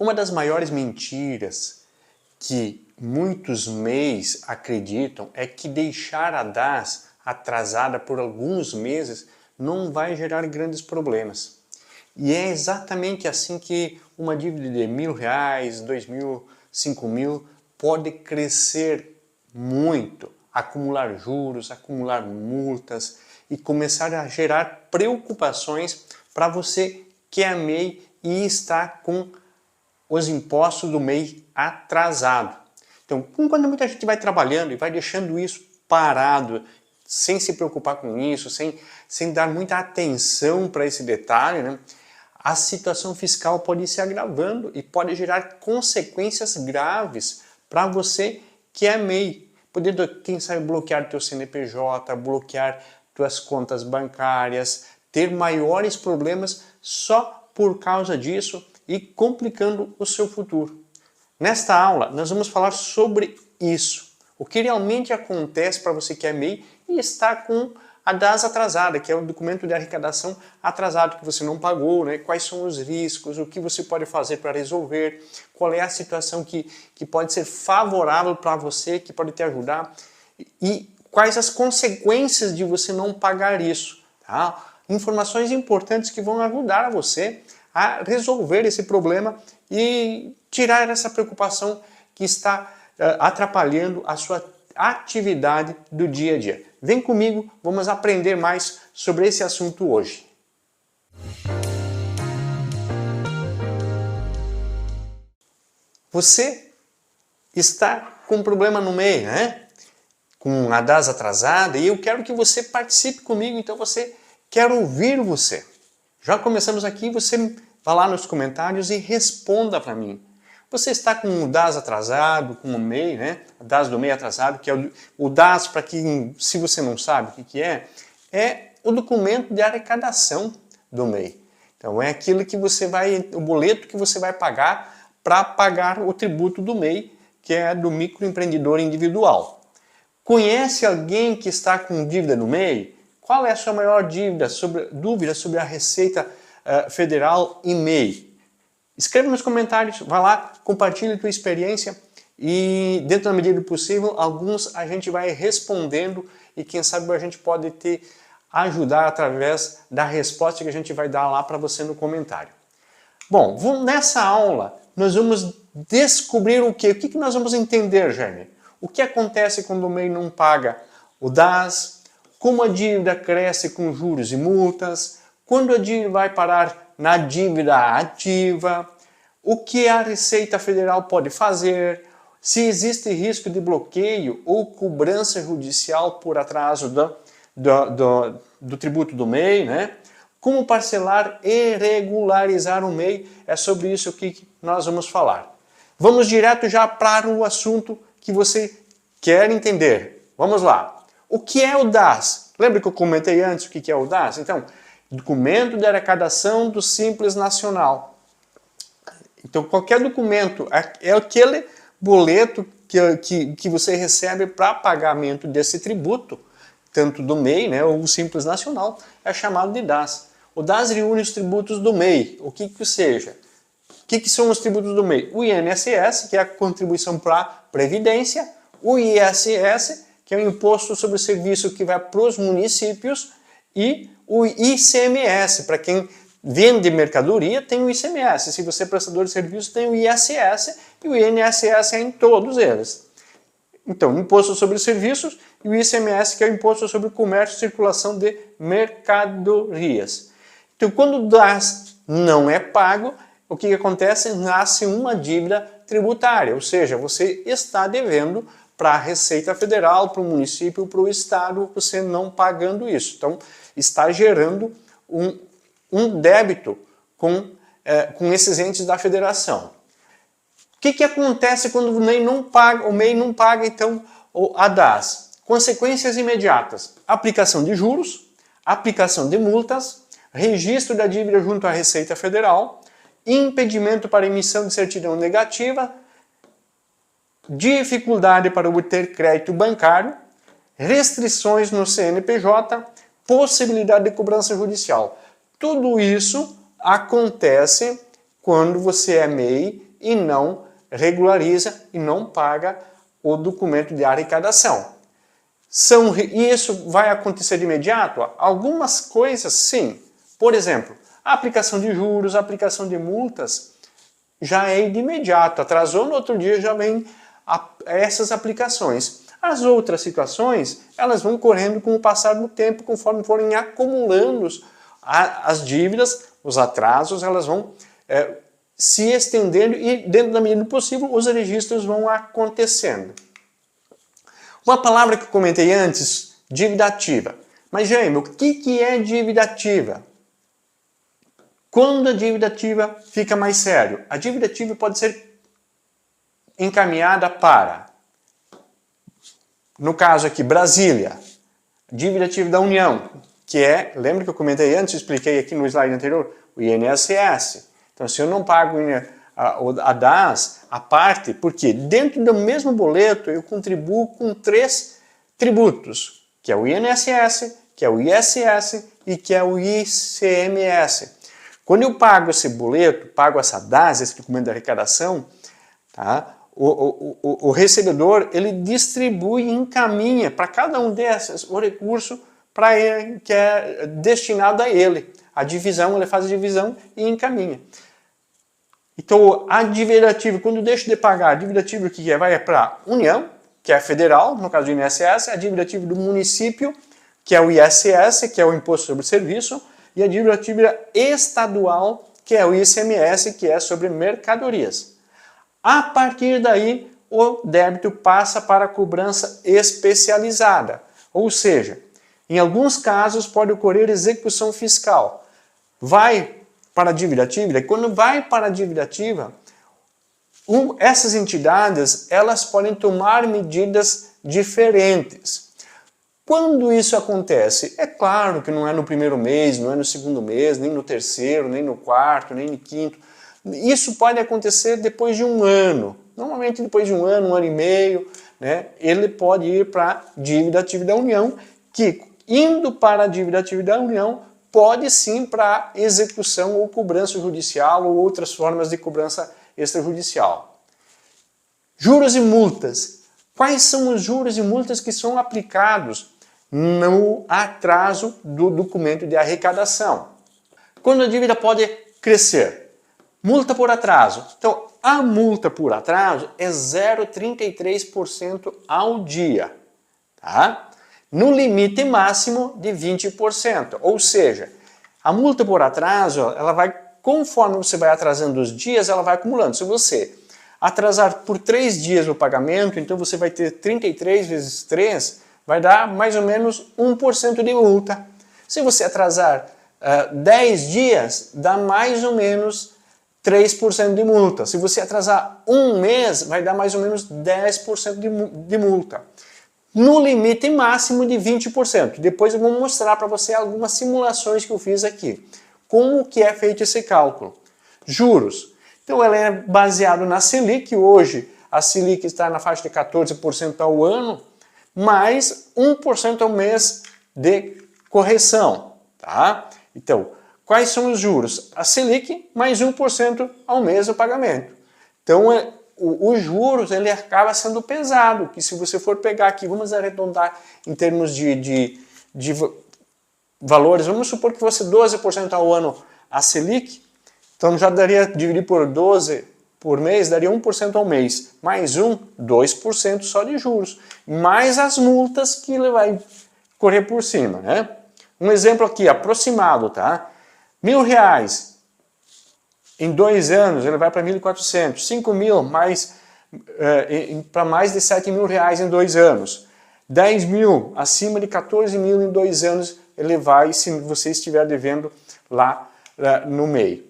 Uma das maiores mentiras que muitos MEIs acreditam é que deixar a DAS atrasada por alguns meses não vai gerar grandes problemas. E é exatamente assim que uma dívida de R$1.000, R$2.000, R$5.000 pode crescer muito, acumular juros, acumular multas e começar a gerar preocupações para você que é MEI e está com os impostos do MEI atrasado. Então, quando muita gente vai trabalhando e vai deixando isso parado, sem se preocupar com isso, sem dar muita atenção para esse detalhe, né, a situação fiscal pode ir se agravando e pode gerar consequências graves para você que é MEI. Podendo, quem sabe, bloquear teu CNPJ, bloquear tuas contas bancárias, ter maiores problemas só por causa disso e complicando o seu futuro. Nesta aula, nós vamos falar sobre isso. O que realmente acontece para você que é MEI e está com a DAS atrasada, que é o documento de arrecadação atrasado que você não pagou, né? Quais são os riscos, o que você pode fazer para resolver, qual é a situação que pode ser favorável para você, que pode te ajudar e quais as consequências de você não pagar isso. Tá? Informações importantes que vão ajudar você a resolver esse problema e tirar essa preocupação que está atrapalhando a sua atividade do dia a dia. Vem comigo, vamos aprender mais sobre esse assunto hoje. Você está com um problema no MEI, né? Com a DAS atrasada, e eu quero que você participe comigo, então quero ouvir você. Já começamos aqui, você vá lá nos comentários e responda para mim. Você está com o DAS atrasado, com o MEI, né? O DAS do MEI atrasado, que é o DAS, para quem, se você não sabe o que é o documento de arrecadação do MEI. Então é aquilo que você o boleto que você vai pagar para pagar o tributo do MEI, que é do microempreendedor individual. Conhece alguém que está com dívida no MEI? Qual é a sua maior dúvida sobre a Receita Federal e MEI? Escreva nos comentários, vai lá, compartilhe a tua experiência e, dentro da medida do possível, alguns a gente vai respondendo e quem sabe a gente pode te ajudar através da resposta que a gente vai dar lá para você no comentário. Bom, nessa aula nós vamos descobrir o quê? O que nós vamos entender, Jaime? O que acontece quando o MEI não paga o DAS, como a dívida cresce com juros e multas, quando a dívida vai parar na dívida ativa, o que a Receita Federal pode fazer, se existe risco de bloqueio ou cobrança judicial por atraso do tributo do MEI, né? Como parcelar e regularizar o MEI, é sobre isso que nós vamos falar. Vamos direto já para o assunto que você quer entender. Vamos lá. O que é o DAS? Lembra que eu comentei antes o que é o DAS? Então, documento de arrecadação do Simples Nacional. Então, qualquer documento é aquele boleto que você recebe para pagamento desse tributo, tanto do MEI, né, ou o Simples Nacional, é chamado de DAS. O DAS reúne os tributos do MEI, o que seja. O que são os tributos do MEI? O INSS, que é a contribuição para a Previdência, o ISS, que é o Imposto sobre o Serviço que vai para os municípios, e o ICMS, para quem vende mercadoria, tem o ICMS. Se você é prestador de serviço, tem o ISS e o INSS é em todos eles. Então, Imposto sobre os Serviços e o ICMS, que é o Imposto sobre o Comércio e Circulação de Mercadorias. Então, quando o DAS não é pago, o que acontece? Nasce uma dívida tributária, ou seja, você está devendo para a Receita Federal, para o município, para o Estado, você não pagando isso. Então, está gerando um débito com esses entes da federação. O que acontece quando o MEI não paga, então, a DAS? Consequências imediatas: aplicação de juros, aplicação de multas, registro da dívida junto à Receita Federal, impedimento para emissão de certidão negativa, dificuldade para obter crédito bancário, restrições no CNPJ, possibilidade de cobrança judicial. Tudo isso acontece quando você é MEI e não regulariza e não paga o documento de arrecadação. E isso vai acontecer de imediato? Algumas coisas sim. Por exemplo, a aplicação de juros, a aplicação de multas, já é de imediato. Atrasou, no outro dia já vem essas aplicações. As outras situações, elas vão correndo com o passar do tempo, conforme forem acumulando as dívidas, os atrasos, elas vão se estendendo e, dentro da medida do possível, os registros vão acontecendo. Uma palavra que eu comentei antes, dívida ativa. Mas, Jaime, o que é dívida ativa? Quando a dívida ativa fica mais sério? A dívida ativa pode ser encaminhada para, no caso aqui, Brasília, dívida ativa da União, que é, lembra que eu comentei antes, expliquei aqui no slide anterior, o INSS. Então, se eu não pago a DAS, a parte, porque dentro do mesmo boleto eu contribuo com 3 tributos, que é o INSS, que é o ISS e que é o ICMS. Quando eu pago esse boleto, pago essa DAS, esse documento de arrecadação, tá? O recebedor, ele distribui e encaminha para cada um desses o recurso para ele, que é destinado a ele. A divisão, ele faz a divisão e encaminha. Então, a dívida ativa, quando eu deixo de pagar, a dívida ativa que vai para a União, que é federal, no caso do INSS, a dívida ativa do município, que é o ISS, que é o Imposto sobre Serviço, e a dívida ativa estadual, que é o ICMS, que é sobre mercadorias. A partir daí, o débito passa para a cobrança especializada, ou seja, em alguns casos pode ocorrer execução fiscal. Vai para a dívida ativa, e quando vai para a dívida ativa, essas entidades elas podem tomar medidas diferentes. Quando isso acontece? É claro que não é no primeiro mês, não é no segundo mês, nem no terceiro, nem no quarto, nem no quinto. Isso pode acontecer depois de um ano. Normalmente depois de um ano e meio, né, ele pode ir para a dívida ativa da União, que indo para a dívida ativa da União, pode sim para execução ou cobrança judicial ou outras formas de cobrança extrajudicial. Juros e multas. Quais são os juros e multas que são aplicados no atraso do documento de arrecadação? Quando a dívida pode crescer? Multa por atraso. Então, a multa por atraso é 0,33% ao dia, tá? No limite máximo de 20%. Ou seja, a multa por atraso, ela vai, conforme você vai atrasando os dias, ela vai acumulando. Se você atrasar por 3 dias o pagamento, então você vai ter 33 vezes 3, vai dar mais ou menos 1% de multa. Se você atrasar 10 dias, dá mais ou menos 3% de multa. Se você atrasar um mês, vai dar mais ou menos 10% de multa. No limite máximo de 20%. Depois eu vou mostrar para você algumas simulações que eu fiz aqui. Como que é feito esse cálculo? Juros. Então ela é baseado na Selic. Hoje a Selic está na faixa de 14% ao ano, mais 1% ao mês de correção. Tá? Então, quais são os juros? A Selic mais 1% ao mês do pagamento. Então, os juros ele acaba sendo pesado, que se você for pegar aqui, vamos arredondar em termos de valores, vamos supor que fosse 12% ao ano a Selic, então já daria, dividir por 12 por mês, daria 1% ao mês, mais 2% só de juros, mais as multas que ele vai correr por cima, né? Um exemplo aqui, aproximado, tá? R$1.000 em 2 anos, ele vai para 1.400, 5.000 mais, para mais de 7.000 reais em 2 anos. 10.000, acima de 14.000 em 2 anos, ele vai se você estiver devendo lá no meio.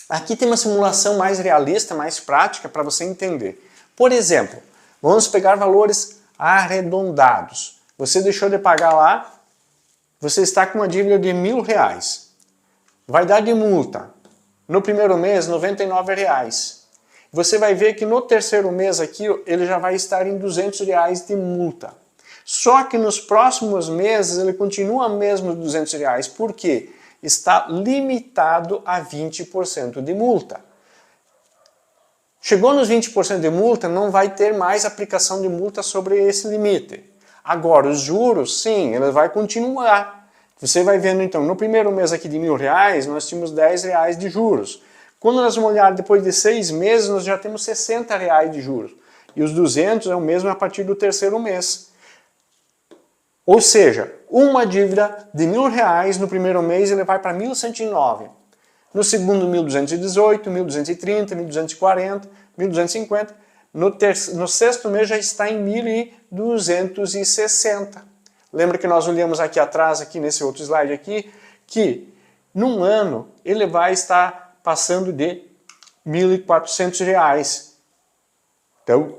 Aqui tem uma simulação mais realista, mais prática para você entender. Por exemplo, vamos pegar valores arredondados. Você deixou de pagar lá, você está com uma dívida de R$1.000. Vai dar de multa. No primeiro mês, R$99. Você vai ver que no terceiro mês aqui, ele já vai estar em R$200 de multa. Só que nos próximos meses, ele continua mesmo R$200. Por quê? Está limitado a 20% de multa. Chegou nos 20% de multa, não vai ter mais aplicação de multa sobre esse limite. Agora, os juros, sim, ele vai continuar. Você vai vendo, então, no primeiro mês aqui de R$1.000, nós tínhamos R$10 de juros. Quando nós vamos olhar depois de 6 meses, nós já temos R$60 de juros. E os 200 é o mesmo a partir do terceiro mês. Ou seja, uma dívida de R$1.000 no primeiro mês ele vai para 1.109. No segundo, 1.218, 1.230, 1.240, 1.250. No sexto mês já está em 1.260. Lembra que nós olhamos aqui atrás, aqui nesse outro slide aqui, que num ano ele vai estar passando de R$1.400. Então,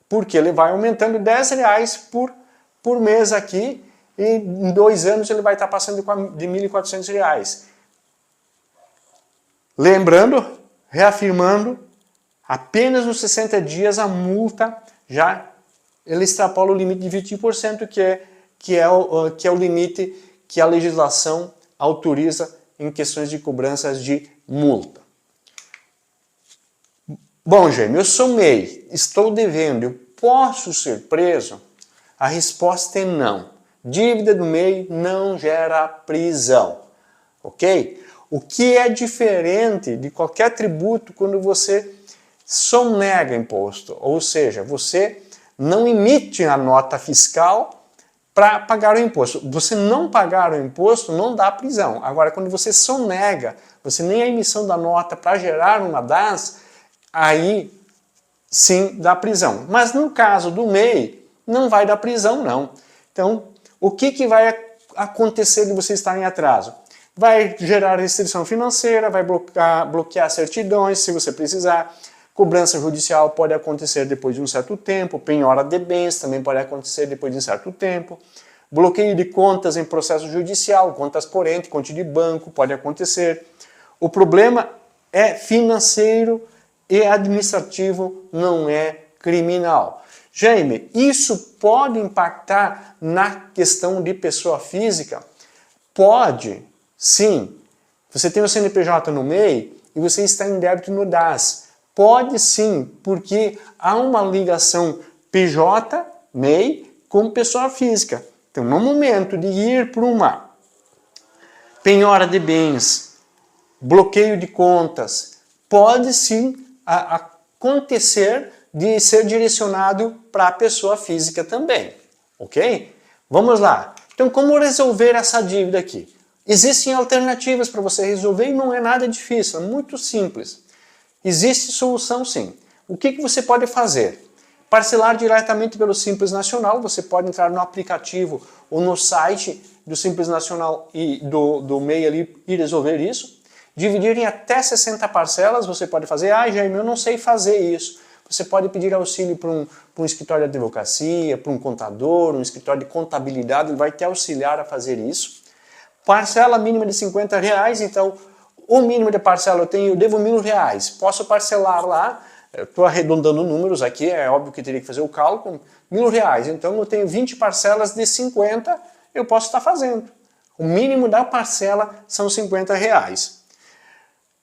porque ele vai aumentando R$10 por mês aqui, e em 2 anos ele vai estar passando de R$1.400. Lembrando, reafirmando, apenas nos 60 dias a multa já ele extrapola o limite de 20%, que é o limite que a legislação autoriza em questões de cobranças de multa. Bom, Jaime, eu sou MEI, estou devendo, eu posso ser preso? A resposta é não. Dívida do MEI não gera prisão, ok? O que é diferente de qualquer tributo quando você sonega imposto, ou seja, você não emite a nota fiscal para pagar o imposto. Você não pagar o imposto não dá prisão. Agora, quando você sonega, você nem a emissão da nota para gerar uma DAS, aí sim dá prisão. Mas no caso do MEI, não vai dar prisão não. Então, o que vai acontecer de você estar em atraso? Vai gerar restrição financeira, vai bloquear certidões se você precisar. Cobrança judicial pode acontecer depois de um certo tempo, penhora de bens também pode acontecer depois de um certo tempo. Bloqueio de contas em processo judicial, contas correntes, conta de banco, pode acontecer. O problema é financeiro e administrativo, não é criminal. Jaime, isso pode impactar na questão de pessoa física? Pode, sim. Você tem o CNPJ no MEI e você está em débito no DAS. Pode sim, porque há uma ligação PJ-MEI com pessoa física. Então, no momento de ir para uma penhora de bens, bloqueio de contas, pode sim acontecer de ser direcionado para a pessoa física também, ok? Vamos lá. Então, como resolver essa dívida aqui? Existem alternativas para você resolver e não é nada difícil, é muito simples. Existe solução sim. O que você pode fazer? Parcelar diretamente pelo Simples Nacional, você pode entrar no aplicativo ou no site do Simples Nacional e do MEI ali e resolver isso. Dividir em até 60 parcelas, você pode fazer, Jaime, eu não sei fazer isso. Você pode pedir auxílio para um escritório de advocacia, para um contador, um escritório de contabilidade, ele vai te auxiliar a fazer isso. Parcela mínima de R$50, então o mínimo de parcela eu devo R$1.000, posso parcelar lá, estou arredondando números aqui, é óbvio que teria que fazer o cálculo, R$1.000, então eu tenho 20 parcelas de 50, eu posso estar fazendo. O mínimo da parcela são R$50.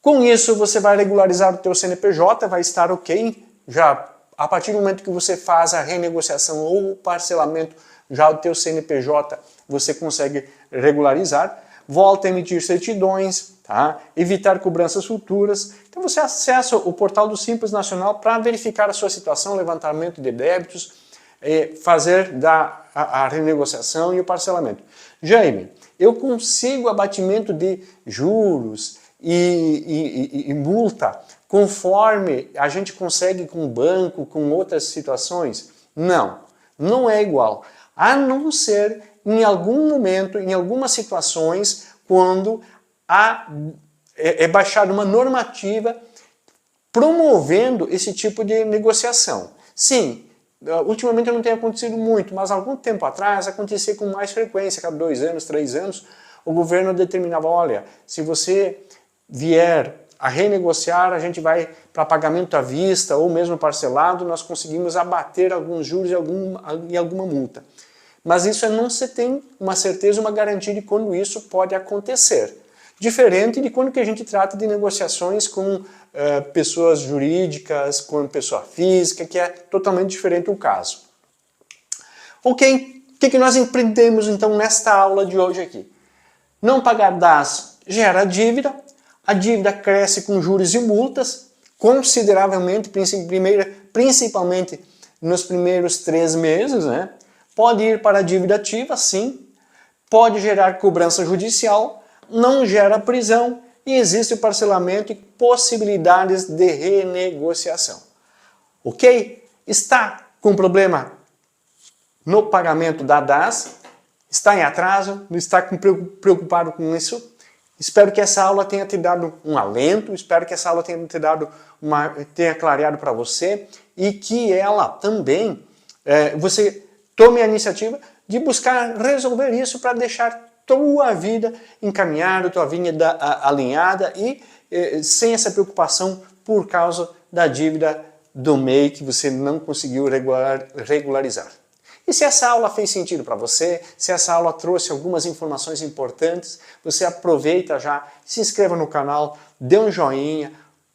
Com isso você vai regularizar o teu CNPJ, vai estar ok, já a partir do momento que você faz a renegociação ou o parcelamento, já o teu CNPJ você consegue regularizar, volta a emitir certidões, tá? Evitar cobranças futuras. Então você acessa o portal do Simples Nacional para verificar a sua situação, levantamento de débitos, fazer a renegociação e o parcelamento. Jaime, eu consigo abatimento de juros e multa conforme a gente consegue com o banco, com outras situações? Não, não é igual. A não ser em algum momento, em algumas situações, quando é baixada uma normativa promovendo esse tipo de negociação. Sim, ultimamente não tem acontecido muito, mas algum tempo atrás acontecia com mais frequência, cada 2 anos, 3 anos, o governo determinava, olha, se você vier a renegociar, a gente vai para pagamento à vista ou mesmo parcelado, nós conseguimos abater alguns juros e alguma multa. Mas isso não se tem uma certeza, uma garantia de quando isso pode acontecer. Diferente de quando que a gente trata de negociações com pessoas jurídicas, com pessoa física, que é totalmente diferente o caso. Ok, o que nós aprendemos então nesta aula de hoje aqui? Não pagar DAS gera dívida, a dívida cresce com juros e multas, consideravelmente, principalmente nos primeiros 3 meses, né? Pode ir para a dívida ativa, sim, pode gerar cobrança judicial, não gera prisão e existe o parcelamento e possibilidades de renegociação. Ok? Está com problema no pagamento da DAS? Está em atraso? Não está preocupado com isso? Espero que essa aula tenha te dado um alento, espero que essa aula tenha clareado para você e que ela também, você tome a iniciativa de buscar resolver isso para deixar tua vida encaminhada, tua vida alinhada e sem essa preocupação por causa da dívida do MEI que você não conseguiu regularizar. E se essa aula fez sentido para você, se essa aula trouxe algumas informações importantes, você aproveita já, se inscreva no canal, dê um joinha,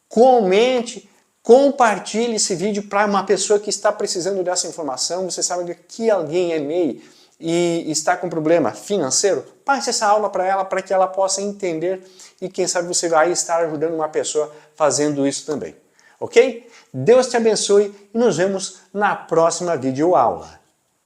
comente, compartilhe esse vídeo para uma pessoa que está precisando dessa informação. Você sabe que alguém é MEI e está com problema financeiro? Passe essa aula para ela, para que ela possa entender e quem sabe você vai estar ajudando uma pessoa fazendo isso também. Ok? Deus te abençoe e nos vemos na próxima videoaula.